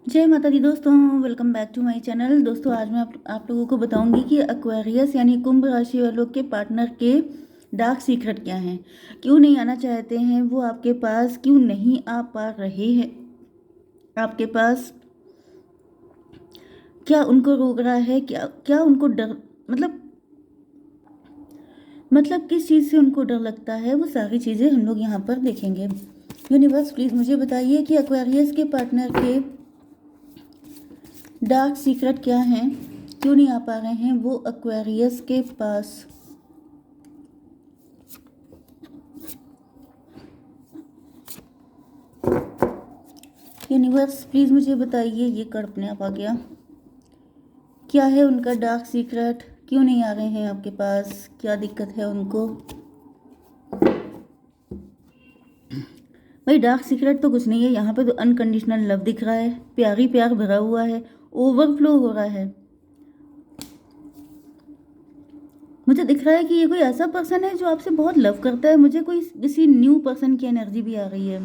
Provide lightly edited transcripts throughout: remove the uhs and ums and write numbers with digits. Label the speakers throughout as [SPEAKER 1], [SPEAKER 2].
[SPEAKER 1] जय माता दी दोस्तों, welcome back to my channel. दोस्तों आज मैं आप लोगों को बताऊंगी कि एक्वेरियस यानी कुंभ राशि वालों के पार्टनर के डार्क सीक्रेट क्या हैं, क्यों नहीं आना चाहते हैं वो आपके पास, क्यों नहीं आ पा रहे हैं आपके पास, क्या उनको रोक रहा है, क्या क्या उनको डर मतलब किस चीज़ से उनको डर लगता है, वो सारी चीज़ें हम लोग यहाँ पर देखेंगे। यूनिवर्स प्लीज़ मुझे बताइए कि एक्वेरियस के पार्टनर के डार्क सीक्रेट क्या हैं, क्यों नहीं आ पा रहे हैं वो एक्वेरियस के पास। यूनिवर्स प्लीज़ मुझे बताइए, ये कार्ड अपने आप आ गया, क्या है उनका डार्क सीक्रेट, क्यों नहीं आ रहे हैं आपके पास, क्या दिक्कत है उनको। भाई डार्क सीक्रेट तो कुछ नहीं है, यहाँ पे तो अनकंडीशनल लव दिख रहा है, प्यार ही प्यार भरा हुआ है, ओवरफ्लो हो रहा है। मुझे दिख रहा है कि ये कोई ऐसा पर्सन है जो आपसे बहुत लव करता है। मुझे कोई किसी न्यू पर्सन की एनर्जी भी आ रही है,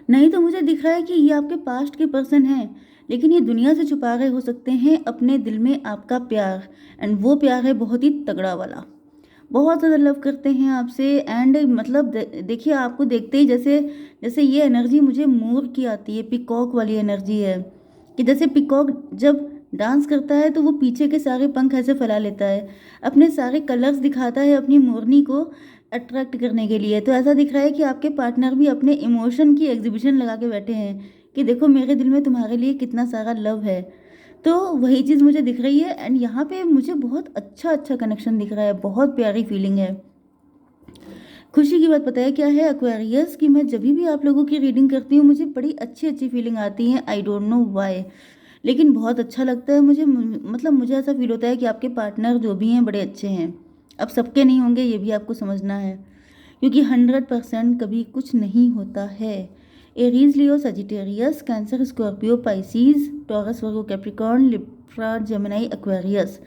[SPEAKER 1] नहीं तो मुझे दिख रहा है कि ये आपके पास्ट के पर्सन हैं, लेकिन ये दुनिया से छुपा रहे हो सकते हैं अपने दिल में आपका प्यार। एंड वो प्यार है बहुत ही तगड़ा वाला, बहुत ज़्यादा लव करते हैं आपसे। एंड मतलब देखिए, आपको देखते ही जैसे जैसे ये एनर्जी मुझे मोर की आती है, पिकॉक वाली एनर्जी है, कि जैसे पिकॉक जब डांस करता है तो वो पीछे के सारे पंख ऐसे फैला लेता है, अपने सारे कलर्स दिखाता है अपनी मोरनी को अट्रैक्ट करने के लिए। तो ऐसा दिख रहा है कि आपके पार्टनर भी अपने इमोशन की एग्जीबिशन लगा के बैठे हैं कि देखो मेरे दिल में तुम्हारे लिए कितना सारा लव है। तो वही चीज़ मुझे दिख रही है। एंड यहाँ पे मुझे बहुत अच्छा अच्छा कनेक्शन दिख रहा है, बहुत प्यारी फीलिंग है। खुशी की बात पता है क्या है एक्वेरियस, कि मैं जब भी आप लोगों की रीडिंग करती हूँ मुझे बड़ी अच्छी अच्छी फीलिंग आती है, आई डोंट नो वाई, लेकिन बहुत अच्छा लगता है मुझे। मतलब मुझे ऐसा फील होता है कि आपके पार्टनर जो भी हैं बड़े अच्छे हैं। अब सबके नहीं होंगे, ये भी आपको समझना है, क्योंकि 100% कभी कुछ नहीं होता है। Aries, Leo, Sagittarius, Cancer, Scorpio, Pisces, Taurus, Virgo, Capricorn, Libra, Gemini, Aquarius,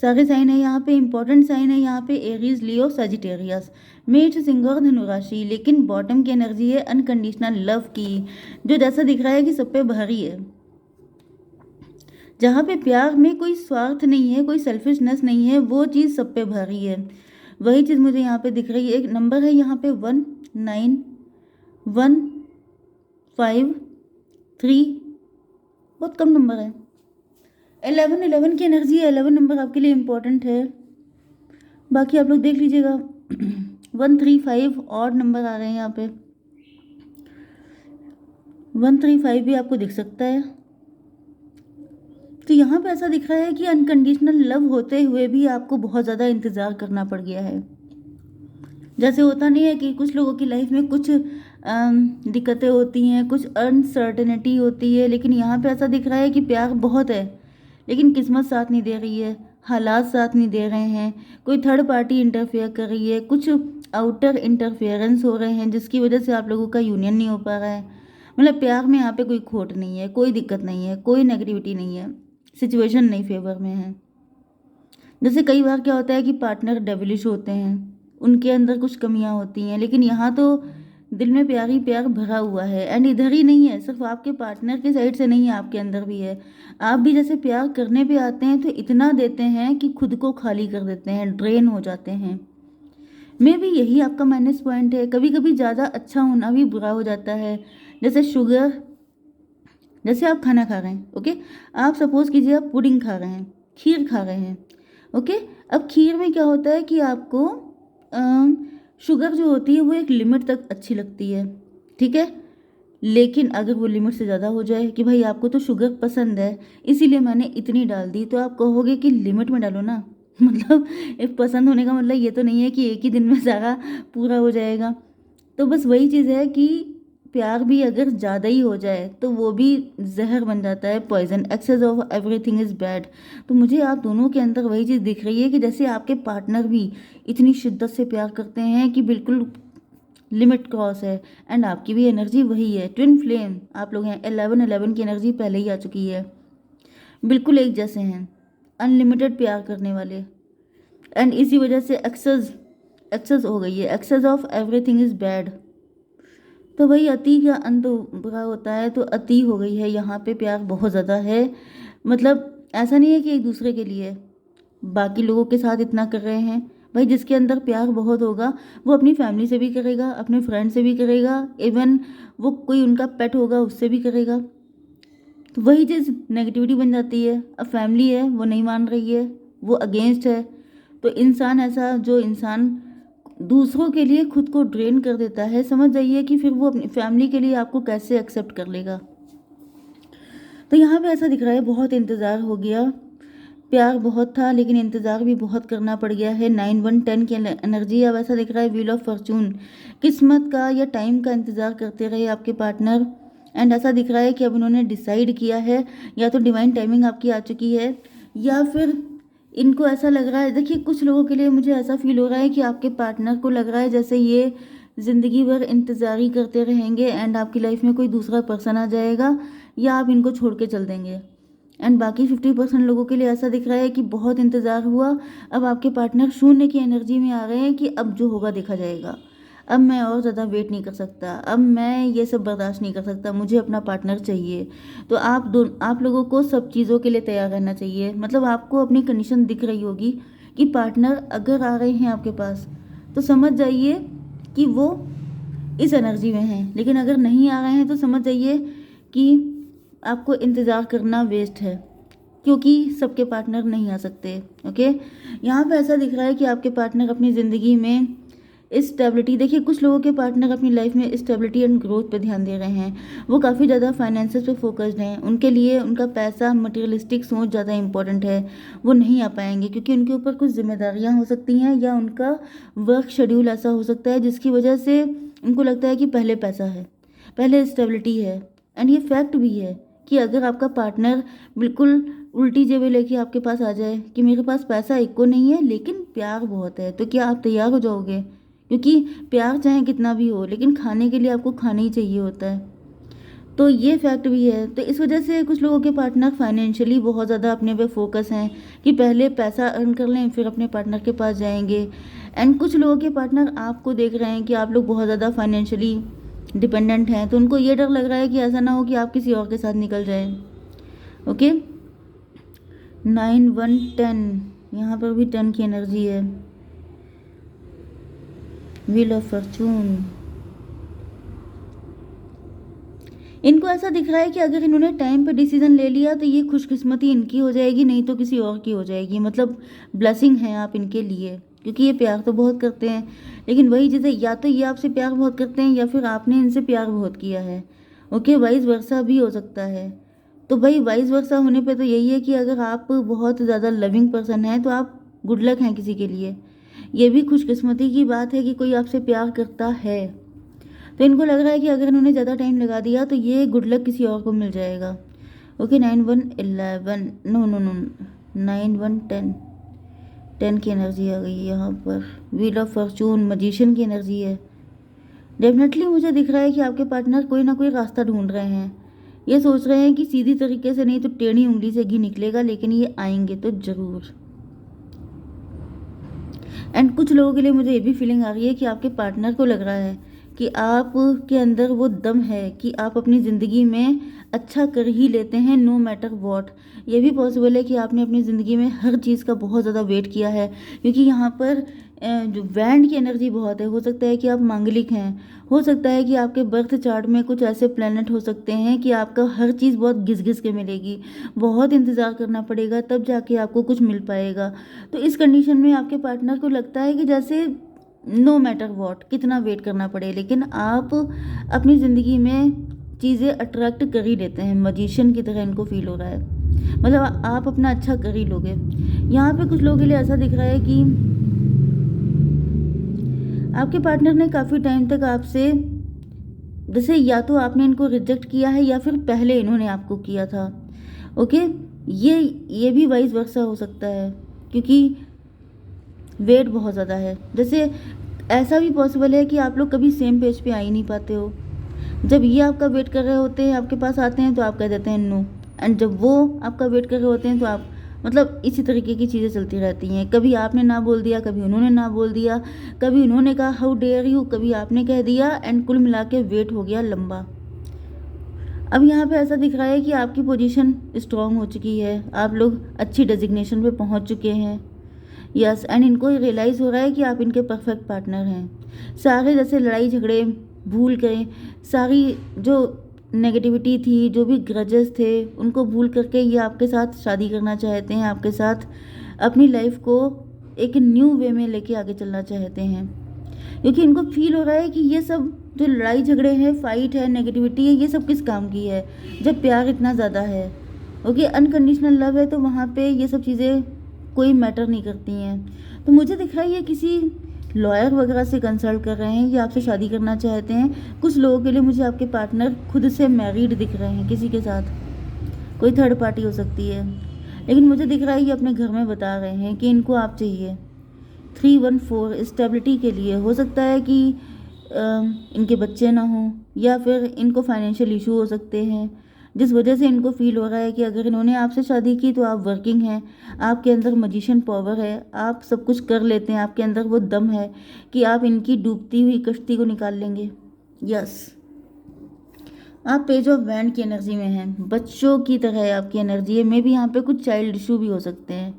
[SPEAKER 1] सारे साइन है यहाँ पे। इंपॉर्टेंट साइन है यहाँ पे एरीज, लियो, सजिटेरियस, मेष, सिंह और धनुराशि। लेकिन बॉटम की एनर्जी है अनकंडीशनल लव की, जो जैसा दिख रहा है कि सब पे भारी है, जहाँ पे प्यार में कोई स्वार्थ नहीं है, कोई सेल्फिशनेस नहीं है, वो चीज़ सब पे भारी है। वही चीज़ मुझे यहाँ पे दिख रही है। एक नंबर है यहाँ पे 1915 बहुत कम नंबर है। 11 की एनर्जी है, 11 नंबर आपके लिए इम्पोर्टेंट है, बाकी आप लोग देख लीजिएगा। 135 और नंबर आ रहे हैं यहाँ पे, 135 भी आपको दिख सकता है। तो यहाँ पे ऐसा दिख रहा है कि अनकंडीशनल लव होते हुए भी आपको बहुत ज़्यादा इंतज़ार करना पड़ गया है। जैसे होता नहीं है कि कुछ लोगों की लाइफ में कुछ दिक्कतें होती हैं, कुछ अनसर्टेनिटी होती है, लेकिन यहाँ पे ऐसा दिख रहा है कि प्यार बहुत है, लेकिन किस्मत साथ नहीं दे रही है, हालात साथ नहीं दे रहे हैं, कोई थर्ड पार्टी इंटरफेयर कर रही है, कुछ आउटर इंटरफेरेंस हो रहे हैं जिसकी वजह से आप लोगों का यूनियन नहीं हो पा रहा है। मतलब प्यार में यहाँ पे कोई खोट नहीं है, कोई दिक्कत नहीं है, कोई नेगेटिविटी नहीं है, सिचुएशन नहीं फेवर में है। जैसे कई बार क्या होता है कि पार्टनर डेविलिश होते हैं, उनके अंदर कुछ कमियां होती हैं, लेकिन यहाँ तो दिल में प्यार ही प्यार भरा हुआ है। एंड इधर ही नहीं है, सिर्फ आपके पार्टनर के साइड से नहीं है, आपके अंदर भी है। आप भी जैसे प्यार करने पे आते हैं तो इतना देते हैं कि खुद को खाली कर देते हैं, ड्रेन हो जाते हैं। मे भी यही आपका माइनस पॉइंट है। कभी कभी ज़्यादा अच्छा होना भी बुरा हो जाता है। जैसे शुगर, जैसे आप खाना खा रहे हैं, ओके, आप सपोज कीजिए आप पुडिंग खा रहे हैं, खीर खा रहे हैं, ओके। अब खीर में क्या होता है कि आपको शुगर जो होती है वो एक लिमिट तक अच्छी लगती है, ठीक है, लेकिन अगर वो लिमिट से ज़्यादा हो जाए कि भाई आपको तो शुगर पसंद है इसीलिए मैंने इतनी डाल दी, तो आप कहोगे कि लिमिट में डालो ना। मतलब एक पसंद होने का मतलब ये तो नहीं है कि एक ही दिन में सारा पूरा हो जाएगा। तो बस वही चीज़ है कि प्यार भी अगर ज़्यादा ही हो जाए तो वो भी जहर बन जाता है, poison, excess of everything is bad. तो मुझे आप दोनों के अंदर वही चीज़ दिख रही है कि जैसे आपके पार्टनर भी इतनी शिद्दत से प्यार करते हैं कि बिल्कुल लिमिट क्रॉस है, एंड आपकी भी एनर्जी वही है, ट्विन फ्लेम आप लोग हैं। 11 की एनर्जी पहले ही आ चुकी है, बिल्कुल एक जैसे हैं, अनलिमिटेड प्यार करने वाले। एंड इसी वजह से एक्सेस एक्सेस हो गई है, excess of everything is bad. तो वही अति का अंत बुरा होता है, तो अति हो गई है यहाँ पे, प्यार बहुत ज़्यादा है। मतलब ऐसा नहीं है कि एक दूसरे के लिए, बाकी लोगों के साथ इतना कर रहे हैं। भाई जिसके अंदर प्यार बहुत होगा वो अपनी फैमिली से भी करेगा, अपने फ्रेंड से भी करेगा, इवन वो कोई उनका पेट होगा उससे भी करेगा। तो वही चीज़ नेगेटिविटी बन जाती है। अब फैमिली है वो नहीं मान रही है, वो अगेंस्ट है, तो इंसान ऐसा, जो इंसान दूसरों के लिए खुद को ड्रेन कर देता है, समझ जाइए कि फिर वो अपनी फैमिली के लिए आपको कैसे एक्सेप्ट कर लेगा। तो यहाँ पे ऐसा दिख रहा है बहुत इंतज़ार हो गया, प्यार बहुत था लेकिन इंतज़ार भी बहुत करना पड़ गया है। 9-1-10 की एनर्जी अब ऐसा दिख रहा है, व्हील ऑफ फॉर्चून, किस्मत का या टाइम का इंतज़ार करते रहे आपके पार्टनर। एंड ऐसा दिख रहा है कि अब उन्होंने डिसाइड किया है, या तो डिवाइन टाइमिंग आपकी आ चुकी है, या फिर इनको ऐसा लग रहा है। देखिए कुछ लोगों के लिए मुझे ऐसा फील हो रहा है कि आपके पार्टनर को लग रहा है जैसे ये ज़िंदगी भर इंतज़ार ही करते रहेंगे एंड आपकी लाइफ में कोई दूसरा पर्सन आ जाएगा, या आप इनको छोड़ के चल देंगे। एंड बाकी 50% लोगों के लिए ऐसा दिख रहा है कि बहुत इंतज़ार हुआ, अब आपके पार्टनर शून्य की एनर्जी में आ रहे हैं कि अब जो होगा देखा जाएगा, अब मैं और ज़्यादा वेट नहीं कर सकता, अब मैं ये सब बर्दाश्त नहीं कर सकता, मुझे अपना पार्टनर चाहिए। तो आप लोगों को सब चीज़ों के लिए तैयार रहना चाहिए। मतलब आपको अपनी कंडीशन दिख रही होगी कि पार्टनर अगर आ रहे हैं आपके पास तो समझ जाइए कि वो इस एनर्जी में हैं, लेकिन अगर नहीं आ रहे हैं तो समझ जाइए कि आपको इंतज़ार करना वेस्ट है, क्योंकि सबके पार्टनर नहीं आ सकते। ओके, यहाँ पे ऐसा दिख रहा है कि आपके पार्टनर अपनी ज़िंदगी में स्टेबिलिटी, देखिए कुछ लोगों के पार्टनर अपनी लाइफ में स्टेबिलिटी एंड ग्रोथ पे ध्यान दे रहे हैं। वो काफ़ी ज़्यादा फाइनेंसेस पे फोकस्ड हैं, उनके लिए उनका पैसा, मटेरियलिस्टिक सोच ज़्यादा इंपॉर्टेंट है। वो नहीं आ पाएंगे क्योंकि उनके ऊपर कुछ जिम्मेदारियां हो सकती हैं, या उनका वर्क शेड्यूल ऐसा हो सकता है जिसकी वजह से उनको लगता है कि पहले पैसा है, पहले स्टेबिलिटी है। एंड ये फैक्ट भी है कि अगर आपका पार्टनर बिल्कुल उल्टी जेबें लेके आपके पास आ जाए कि मेरे पास पैसा एक को नहीं है लेकिन प्यार बहुत है, तो क्या आप तैयार हो जाओगे? क्योंकि प्यार चाहे कितना भी हो, लेकिन खाने के लिए आपको खाना ही चाहिए होता है। तो ये फैक्ट भी है। तो इस वजह से कुछ लोगों के पार्टनर फाइनेंशियली बहुत ज़्यादा अपने पे फोकस हैं कि पहले पैसा अर्न कर लें फिर अपने पार्टनर के पास जाएंगे। एंड कुछ लोगों के पार्टनर आपको देख रहे हैं कि आप लोग बहुत ज़्यादा फाइनेंशियली डिपेंडेंट हैं, तो उनको ये डर लग रहा है कि ऐसा ना हो कि आप किसी और के साथ निकल जाएं। ओके, 9-1-10, यहाँ पर भी 10 की एनर्जी है, व्हील ऑफ फॉर्चून। इनको ऐसा दिख रहा है कि अगर इन्होंने टाइम पे डिसीजन ले लिया तो ये खुशकिस्मती इनकी हो जाएगी, नहीं तो किसी और की हो जाएगी। मतलब ब्लेसिंग है आप इनके लिए, क्योंकि ये प्यार तो बहुत करते हैं, लेकिन वही चीज़ है, या तो ये आपसे प्यार बहुत करते हैं या फिर आपने इनसे प्यार बहुत किया है। ओके, वाइस वर्सा भी हो सकता है। तो भाई वाइस वर्सा होने पे तो यही है कि अगर आप बहुत ज़्यादा लविंग पर्सन हैं तो आप गुड लक हैं किसी के लिए। ये भी खुशकिस्मती की बात है कि कोई आपसे प्यार करता है। तो इनको लग रहा है कि अगर इन्होंने ज़्यादा टाइम लगा दिया तो ये गुड लक किसी और को मिल जाएगा। ओके, 9-1-11, नो नो नो, 9-1-10, 10 की एनर्जी आ गई है यहाँ पर, व्हील ऑफ फॉर्चून, मजिशियन की एनर्जी है। डेफिनेटली मुझे दिख रहा है कि आपके पार्टनर कोई ना कोई रास्ता ढूंढ रहे हैं। ये सोच रहे हैं कि सीधी तरीके से नहीं तो टेढ़ी उंगली से घी निकलेगा, लेकिन ये आएंगे तो ज़रूर। एंड कुछ लोगों के लिए मुझे ये भी फीलिंग आ रही है कि आपके पार्टनर को लग रहा है कि आप के अंदर वो दम है कि आप अपनी ज़िंदगी में अच्छा कर ही लेते हैं, नो मैटर वॉट। ये भी पॉसिबल है कि आपने अपनी ज़िंदगी में हर चीज़ का बहुत ज़्यादा वेट किया है, क्योंकि यहाँ पर जो बैंड की एनर्जी बहुत है। हो सकता है कि आप मांगलिक हैं, हो सकता है कि आपके बर्थ चार्ट में कुछ ऐसे प्लैनेट हो सकते हैं कि आपका हर चीज़ बहुत घिस घिस के मिलेगी, बहुत इंतज़ार करना पड़ेगा तब जाके आपको कुछ मिल पाएगा। तो इस कंडीशन में आपके पार्टनर को लगता है कि जैसे नो मैटर वॉट, कितना वेट करना पड़े, लेकिन आप अपनी ज़िंदगी में चीज़ें अट्रैक्ट कर ही लेते हैं। मजिशियन की तरह इनको फील हो रहा है, मतलब आप अपना अच्छा कर ही लोगे। यहाँ पे कुछ लोगों के लिए ऐसा दिख रहा है कि आपके पार्टनर ने काफ़ी टाइम तक आपसे, जैसे या तो आपने इनको रिजेक्ट किया है या फिर पहले इन्होंने आपको किया था। ओके, ये भी वाइस वर्सा हो सकता है, क्योंकि वेट बहुत ज़्यादा है। जैसे ऐसा भी पॉसिबल है कि आप लोग कभी सेम पेज पे आ ही नहीं पाते हो। जब ये आपका वेट कर रहे होते हैं, आपके पास आते हैं तो आप कह देते हैं नो, एंड जब वो आपका वेट कर रहे होते हैं तो आप मतलब इसी तरीके की चीज़ें चलती रहती हैं। कभी आपने ना बोल दिया, कभी उन्होंने ना बोल दिया, कभी उन्होंने कहा हाउ डेयर यू, कभी आपने कह दिया, एंड कुल मिला के वेट हो गया लंबा। अब यहाँ पे ऐसा दिख रहा है कि आपकी पोजीशन स्ट्रांग हो चुकी है, आप लोग अच्छी डेजिग्नेशन पे पहुँच चुके हैं। यस, एंड इनको रियलाइज़ हो रहा है कि आप इनके परफेक्ट पार्टनर हैं। सारे जैसे लड़ाई झगड़े भूल करें, सारी जो नेगेटिविटी थी, जो भी ग्रजेस थे, उनको भूल करके ये आपके साथ शादी करना चाहते हैं, आपके साथ अपनी लाइफ को एक न्यू वे में लेके आगे चलना चाहते हैं। क्योंकि इनको फील हो रहा है कि ये सब जो लड़ाई झगड़े हैं, फाइट है, नेगेटिविटी है, ये सब किस काम की है जब प्यार इतना ज़्यादा है। ओके, अनकंडीशनल लव है तो वहाँ पे ये सब चीज़ें कोई मैटर नहीं करती हैं। तो मुझे दिख रहा है ये किसी लॉयर वगैरह से कंसल्ट कर रहे हैं, ये आपसे शादी करना चाहते हैं। कुछ लोगों के लिए मुझे आपके पार्टनर खुद से मैरिड दिख रहे हैं किसी के साथ, कोई थर्ड पार्टी हो सकती है। लेकिन मुझे दिख रहा है ये अपने घर में बता रहे हैं कि इनको आप चाहिए। 314 स्टेबिलिटी के लिए हो सकता है कि इनके बच्चे ना हों, या फिर इनको फाइनेंशियल इशू हो सकते हैं, जिस वजह से इनको फील हो रहा है कि अगर इन्होंने आपसे शादी की तो आप वर्किंग हैं, आपके अंदर मजिशियन पावर है, आप सब कुछ कर लेते हैं, आपके अंदर वो दम है कि आप इनकी डूबती हुई कश्ती को निकाल लेंगे। यस, आप पेज ऑफ वैंड की एनर्जी में हैं, बच्चों की तरह आपकी एनर्जी है। मे बी यहाँ पे कुछ चाइल्ड इशू भी हो सकते हैं,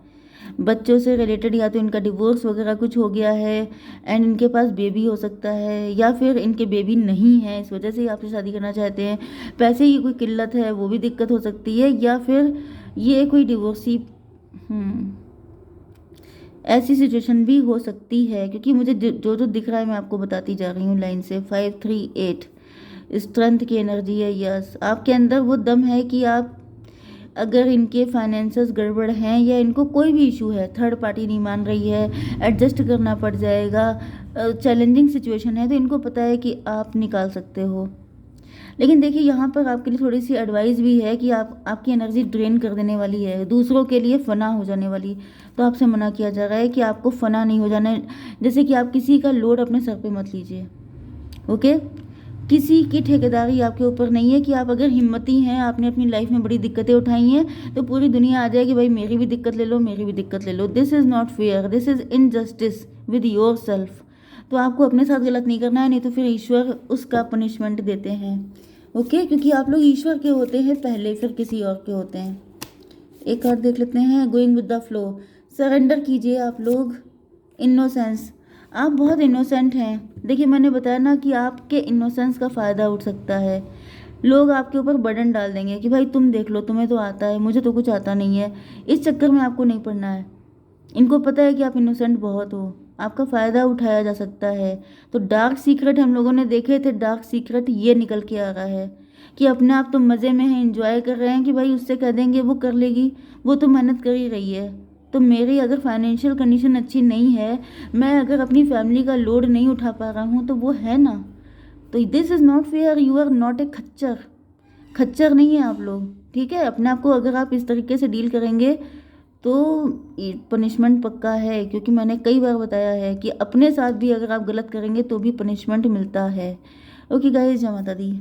[SPEAKER 1] बच्चों से रिलेटेड, या तो इनका डिवोर्स वगैरह कुछ हो गया है एंड इनके पास बेबी हो सकता है, या फिर इनके बेबी नहीं है, इस वजह से ही आपसे शादी करना चाहते हैं। पैसे की कोई किल्लत है, वो भी दिक्कत हो सकती है, या फिर ये कोई डिवोर्सी ऐसी सिचुएशन भी हो सकती है। क्योंकि मुझे जो जो दिख रहा है मैं आपको बताती जा रही हूँ लाइन से। 538 स्ट्रेंथ की एनर्जी है। यस, आपके अंदर वो दम है कि आप, अगर इनके फाइनेंसेस गड़बड़ हैं या इनको कोई भी इशू है, थर्ड पार्टी नहीं मान रही है, एडजस्ट करना पड़ जाएगा, चैलेंजिंग सिचुएशन है, तो इनको पता है कि आप निकाल सकते हो। लेकिन देखिए यहाँ पर आपके लिए थोड़ी सी एडवाइस भी है कि आपकी एनर्जी ड्रेन कर देने वाली है, दूसरों के लिए फना हो जाने वाली। तो आपसे मना किया जा रहा है कि आपको फना नहीं हो जाना है, जैसे कि आप किसी का लोड अपने सर पे मत लीजिए। ओके, किसी की ठेकेदारी आपके ऊपर नहीं है कि आप अगर हिम्मती हैं, आपने अपनी लाइफ में बड़ी दिक्कतें उठाई हैं, तो पूरी दुनिया आ जाएगी भाई मेरी भी दिक्कत ले लो, मेरी भी दिक्कत ले लो। This is not fair, this is injustice with yourself. तो आपको अपने साथ गलत नहीं करना है, नहीं तो फिर ईश्वर उसका पनिशमेंट देते हैं। ओके, क्योंकि आप लोग ईश्वर के होते हैं पहले, फिर किसी और के होते हैं। एक कार्ड देख लेते हैं, going with the flow. Surrender कीजिए आप लोग। इनोसेंस, आप बहुत इनोसेंट हैं। देखिए मैंने बताया ना कि आपके इनोसेंस का फ़ायदा उठ सकता है। लोग आपके ऊपर बर्डन डाल देंगे कि भाई तुम देख लो, तुम्हें तो आता है, मुझे तो कुछ आता नहीं है। इस चक्कर में आपको नहीं पड़ना है। इनको पता है कि आप इनोसेंट बहुत हो, आपका फ़ायदा उठाया जा सकता है। तो डार्क सीक्रेट हम लोगों ने देखे थे, डार्क सीक्रेट ये निकल के आ रहा है कि अपने आप तो मज़े में हैं, इंजॉय कर रहे हैं कि भाई उससे कह देंगे वो कर लेगी, वो तो मेहनत कर ही रही है। तो मेरी अगर फाइनेंशियल कंडीशन अच्छी नहीं है, मैं अगर अपनी फैमिली का लोड नहीं उठा पा रहा हूँ, तो वो है ना। तो this is not fair, you are not a khachchar. खच्चर नहीं है आप लोग, ठीक है। अपने आप को अगर आप इस तरीके से डील करेंगे तो पनिशमेंट पक्का है, क्योंकि मैंने कई बार बताया है कि अपने साथ भी अगर आप गलत करेंगे तो भी पनिशमेंट मिलता है। ओके गाइस, जय माता दी।